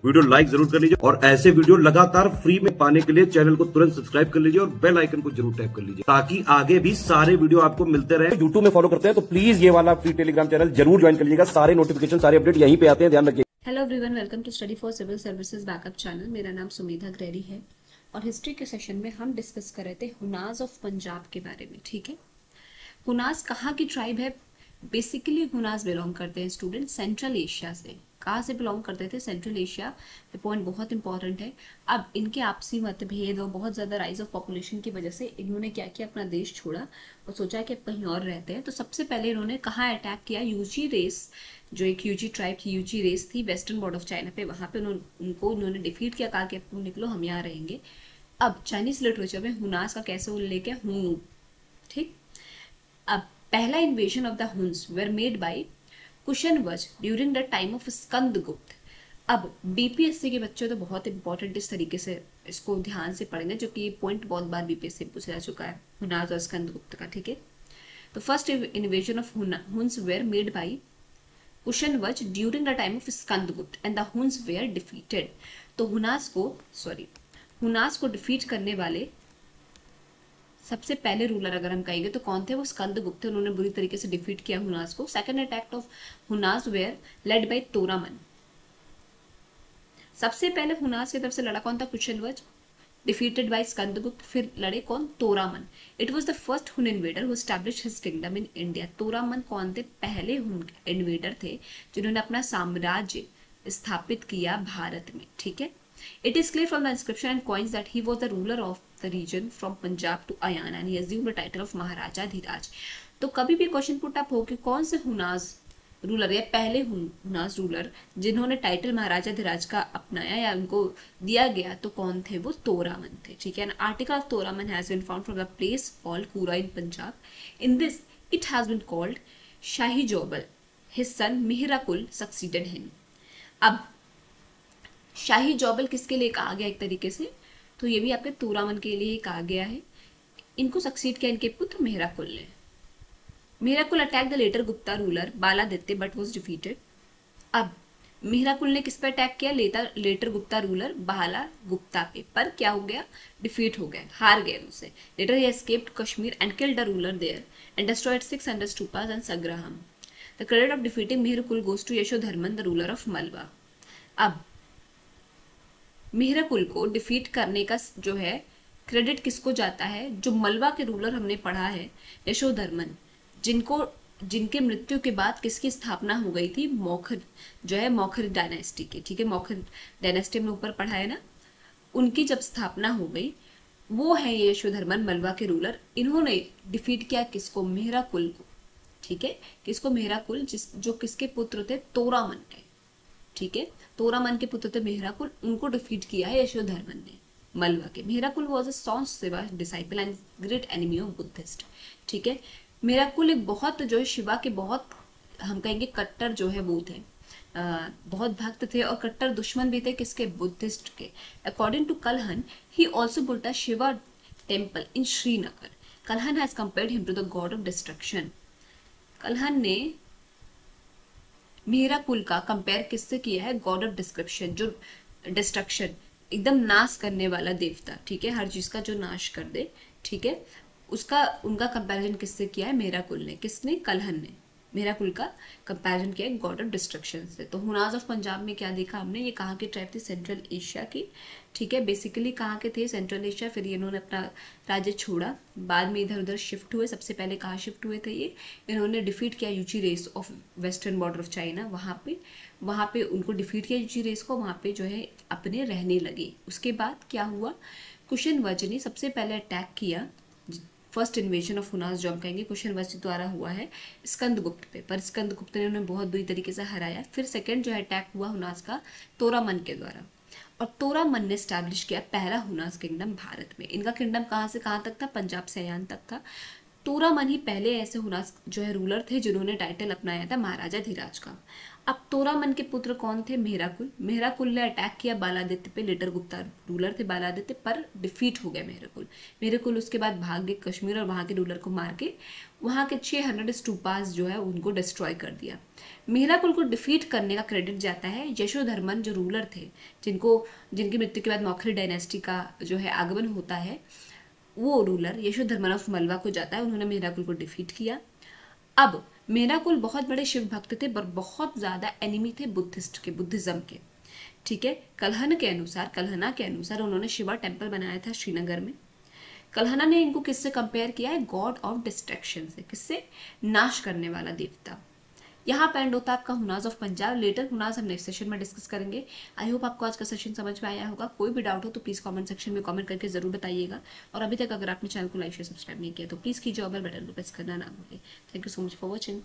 Video like जरूर कर लीजिए और ऐसे वीडियो लगातार फ्री में पाने के लिए चैनल को तुरंत सब्सक्राइब कर लीजिए और बेल आइकन को जरूर टैप कर लीजिए ताकि आगे भी सारे वीडियो आपको मिलते रहे। यूट्यूब में फॉलो करते हैं तो प्लीज ये वाला फ्री टेलीग्राम चैनल जरूर ज्वाइन कर लीजिएगा। सारे नोटिफिकेशन सारे अपडेट यहीं पे आते हैं, ध्यान रखिए। Hello everyone, welcome to study for civil services backup channel. मेरा नाम सुमेधा ग्रेरी है और हिस्ट्री के सेशन में हम डिस्कस कर रहे थे हुनास ऑफ पंजाब के बारे में। ठीक है, हुनास कहाँ की ट्राइब है? बेसिकली हुनास बिलोंग करते हैं स्टूडेंट सेंट्रल एशिया से। कहाँ से बिलोंग करते थे? Central Asia. ये पॉइंट बहुत इंपॉर्टेंट है। अब इनके आपसी मतभेद और बहुत ज़्यादा राइज ऑफ पॉपुलेशन की वजह से इन्होंने क्या किया, अपना देश छोड़ा और सोचा कि अब कहीं और रहते हैं। तो सबसे पहले इन्होंने कहाँ अटैक किया? यूजी रेस, जो एक यूजी ट्राइब थी, यूजी रेस थी वेस्टर्न बॉर्डर ऑफ चाइना पे, वहाँ पे उन्होंने डिफीट किया, कहा कि अब तुम निकलो, हम यहाँ रहेंगे। अब चाइनीज लिटरेचर में हुनास का कैसे उल्लेख है? हुनु। ठीक, अब पहला invasion of the Huns were made by कुशनवज during the time of Skandagupta. अब बीपीएससी के बच्चे तो बहुत इंपॉर्टेंट इस तरीके से इसको ध्यान से पढ़ेंगे, जो कि ये पॉइंट बहुत बार बीपीएससी में पूछा जा चुका है हुनास और स्कंदगुप्त का। ठीक है, तो first invasion of Huns were made by कुशनवज during the time of Skandagupta and the Huns were defeated. तो हुनास को डिफीट करने वाले सबसे पहले रूलर अगर हम कहेंगे तो कौन थे? वो स्कंदगुप्त थे। उन्होंने बुरी तरीके से डिफीट किया हुनास को। Second attack of Hunas were led by Toramana. सबसे पहले हुनास की तरफ से लड़ा कौन था? कुशनवज, डिफीटेड बाय स्कंदगुप्त। फिर लड़े कौन? Toramana. It was the first Hun invader who established his kingdom in India. Toramana कौन थे? पहले हुन इन्वेडर थे जिन्होंने अपना साम्राज्य स्थापित किया भारत में। ठीक है, it is clear from the inscription and coins that he was the ruler of the region from Punjab to Ayan and he assumed the title of Maharaja Dhiraj। तो कभी भी क्वेश्चन पुट अप हो कि कौन से Huns ruler या पहले Huns ruler जिन्होंने टाइटल महाराजा धीराज का अपनाया या उनको दिया गया, तो कौन थे? वो तोरामन थे। ठीक है, article of Toramana has been found from the place called Kura in Punjab. In this it has been called Shahi Jauvla. His son Mihirakula succeeded him. अब शाही जोबल किसके लिए कहा गया एक तरीके से? तो ये भी आपके तोरामन के लिए कहा गया है। इनको सक्सीड किया इनके पुत्र मिहिराकुल ने। Mihirakula attack the later Gupta ruler Baladitya but was defeated. अब मिहिराकुल ने किस पर अटैक किया? लेटर गुप्ता रूलर बाला गुप्ता पे, पर क्या हो गया? डिफीट हो गए, हार गए उनसे। Later he escaped Kashmir and killed the ruler there and destroyed 600 stupas and sangharamas. The credit of defeating Mihirakula goes to Yashodharman the ruler of Malwa. अब मिहिरकुल को डिफीट करने का जो है क्रेडिट किसको जाता है? जो मलवा के रूलर हमने पढ़ा है यशोधर्मन, जिनके मृत्यु के बाद किसकी स्थापना हो गई थी? मौखर, जो है मौखर डायनेस्टी की। ठीक है, मौखर डायनेस्टी में ऊपर पढ़ा है ना, उनकी जब स्थापना हो गई, वो है ये यशोधर्मन मलवा के रूलर। इन्होंने डिफीट किया किसको? मिहिरकुल को। ठीक है, किसको? मिहिरकुल, जो किसके पुत्र थे? तोरामन के। ठीक है, तोरामन के पुत्र थे मिहिरकुल, उनको डिफीट किया है यशोधर्मन ने मलवा के। Mihirakula was a staunch Shiva disciple and great enemy of Buddhist. ठीक है, मिहिरकुल एक बहुत जो है शिवा के बहुत हम कहेंगे कट्टर जो है वो थे, बहुत भक्त थे और कट्टर दुश्मन भी थे किसके? बुद्धिस्ट के। According to Kalhana he also built a Shiva temple in Srinagar. Kalhana has compared him to the god of destruction. Kalhana ने मिहिरकुल का कंपेयर किससे किया है? गॉड ऑफ डिस्क्रिप्शन, जो डिस्ट्रक्शन, एकदम नाश करने वाला देवता। ठीक है, हर चीज का जो नाश कर दे। ठीक है, उनका कंपैरिजन किससे किया है? मिहिरकुल ने। किसने? कलहन ने मिहिरकुल का कंपैरिजन किया है गॉड ऑफ डिस्ट्रक्शन से। तो हुनास ऑफ पंजाब में क्या देखा हमने? ये कहाँ की ट्राइब थी? सेंट्रल एशिया की। ठीक है, बेसिकली कहाँ के थे? Central Asia. फिर इन्होंने अपना राज्य छोड़ा, बाद में इधर उधर शिफ्ट हुए। सबसे पहले कहाँ शिफ्ट हुए थे ये? इन्होंने डिफीट किया Yuezhi race of western border of China. वहाँ पे उनको डिफीट किया यूची रेस को, वहाँ पे जो है अपने रहने लगे। उसके बाद क्या हुआ? कुशनवज ने सबसे पहले अटैक किया। फर्स्ट इन्वेजन ऑफ हुनास जो हम कहेंगे कुशनवज द्वारा हुआ है स्कंदगुप्त पे, पर स्कंदगुप्त ने उन्हें बहुत बुरी तरीके से हराया। फिर सेकंड जो है अटैक हुआ हुनास का तोरामन के द्वारा, और तोरामन ने स्टैब्लिश किया पहला हुनास किंगडम भारत में। इनका किंगडम कहाँ से कहाँ तक था? पंजाब से अयान तक था। तोरामन ही पहले ऐसे हुनास जो है रूलर थे जिन्होंने टाइटल अपनाया था महाराजा धीराज का। अब तोरामन के पुत्र कौन थे? मेहराकुल। मेहराकुल ने अटैक किया बालादित्य पे, लेटर गुप्ता रूलर थे बालादित्य, पर डिफीट हो गया मेहराकुल। मेहराकुल उसके बाद भाग गए कश्मीर और वहां के रूलर को मार के वहां के 600 स्टूपास जो है उनको डिस्ट्रॉय कर दिया। मेहराकुल को डिफीट करने का क्रेडिट जाता है यशोधर्मन जो रूलर थे, जिनकी मृत्यु के बाद मौखरी डायनेस्टी का जो है आगमन होता है, वो रूलर यशोधर्मन ऑफ मलवा को जाता है। उन्होंने मेहराकुल को डिफीट किया। अब मेहराकुल बहुत बड़े शिव भक्त थे पर बहुत ज्यादा एनिमी थे बुद्धिज्म के। ठीक है, कल्हना के अनुसार उन्होंने शिवा टेम्पल बनाया था श्रीनगर में। कल्हना ने इनको किससे कंपेयर किया है? गॉड ऑफ डिस्ट्रक्शन से। किससे? नाश करने वाला देवता। यहाँ पे एंड होता है आपका हुनास ऑफ पंजाब। लेटर हुनास हम नेक्स्ट सेशन में डिस्कस करेंगे। आई होप आपको आज का सेशन समझ में आया होगा। कोई भी डाउट हो तो प्लीज कमेंट सेक्शन में कमेंट करके जरूर बताइएगा। और अभी तक अगर आपने चैनल को लाइक शेयर सब्सक्राइब नहीं किया तो प्लीज कीजिए और बेल बटन को प्रेस करना ना भूलें। Thank you so much for watching.